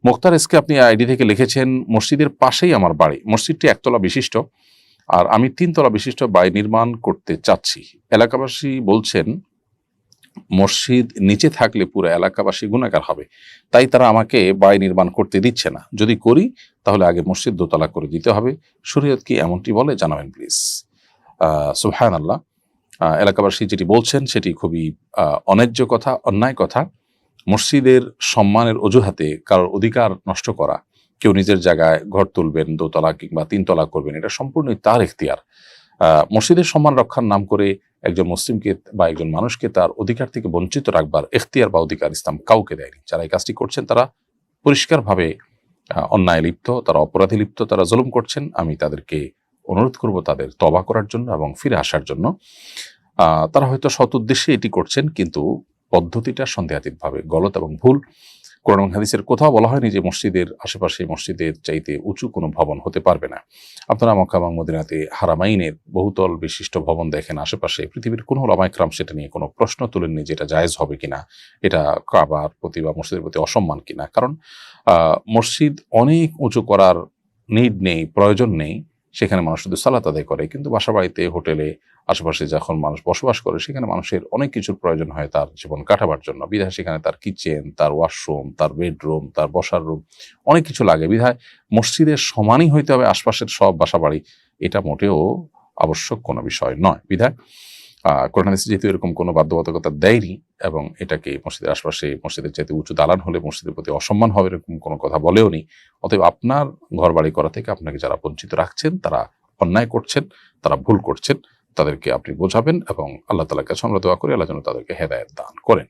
মুক্তার SK আপনি ID থেকে লিখেছেন, মসজিদের পাশেই আমার বাড়ি, মসজিদটি একতলা বিশিষ্ট আর আমি 3 তলা বিশিষ্ট বাড়ি নির্মাণ করতে চাচ্ছি। এলাকাবাসী বলছেন মসজিদ নিচে থাকলে পুরো এলাকাবাসী গুনাহগার হবে, তাই তারা আমাকে বাড়ি নির্মাণ করতে দিচ্ছে না। যদি করি তাহলে আগে মসজিদ দোতলা করে দিতে হবে। শরীয়ত কি এমনটি বলে? জানাবেন প্লিজ। সুবহানাল্লাহ। এলাকাবাসী যেটি বলছেন সেটি খুবই অন্যায্য কথা, অন্যায় কথা। মসজিদের সম্মানের অজুহাতে কারোর অধিকার নষ্ট করা, কেউ নিজের জায়গায় ঘর তুলবেন, দোতলা কিংবা 3 তলা করবেন, এটা সম্পূর্ণই তার এখতিয়ার। মসজিদের সম্মান রক্ষার নাম করে একজন মুসলিমকে বা একজন মানুষকে তার অধিকার থেকে বঞ্চিত রাখবার এখতিয়ার বা অধিকার ইসলাম কাউকে দেয়নি। যারা এই কাজটি করছেন তারা পরিষ্কারভাবে অন্যায় লিপ্ত, তারা অপরাধী লিপ্ত, তারা জুলুম করছেন। আমি তাদেরকে অনুরোধ করব তাদের তওবা করার জন্য এবং ফিরে আসার জন্য। তারা হয়তো সৎ উদ্দেশ্যে এটি করছেন, কিন্তু পদ্ধতিটা সন্দেহাতীতভাবে গলত এবং ভুল। কোরআন এবং হাদিসের কোথাও বলা হয়নি যে মসজিদের আশেপাশে মসজিদের চাইতে উঁচু কোনো ভবন হতে পারবে না। আপনারা মক্কা এবং মদিনাতে হারামাইনের বহুতল বিশিষ্ট ভবন দেখেন আশেপাশে, পৃথিবীর কোনো উলামায়ে কেরাম সেটা নিয়ে কোনো প্রশ্ন তোলেননি যে এটা জায়েজ হবে কিনা, এটা কাবার প্রতি বা মসজিদের প্রতি অসম্মান কিনা। কারণ মসজিদ অনেক উঁচু করার নিড নেই, প্রয়োজন নেই। সেখানে মানুষ শুধু সালাত আদায় করে, কিন্তু বাসা বাড়িতে, হোটেলে, আশেপাশে যখন মানুষ বসবাস করে সেখানে মানুষের অনেক কিছুর প্রয়োজন হয় তার জীবন কাটাবার জন্য। বিধায় সেখানে তার কিচেন, তার ওয়াশরুম, তার বেডরুম, তার বসার রুম, অনেক কিছু লাগে। বিধায় মসজিদের সমানই হইতে হবে আশপাশের সব বাসা বাড়ি, এটা মোটেও আবশ্যক কোনো বিষয় নয়। বিধায় কোরআন হাদিসে যেহেতু এরকম কোনো বাধ্যবাধকতা দেয়নি এবং এটাকে মসজিদের আশপাশে মসজিদের চাইতে উঁচু দালান হলে মসজিদের প্রতি অসম্মান হবে এরকম কোনো কথা বলেও নি। অতএব আপনার ঘর বাড়ি করা থেকে আপনাকে যারা বঞ্চিত রাখছেন, তারা অন্যায় করছেন, তারা ভুল করছেন, তাদেরকে আপনি বোঝাবেন এবং আল্লাহ তাআলার কাছে আমরা দোয়া করি আল্লাহ যেন তাদেরকে হেদায়েত দান করেন।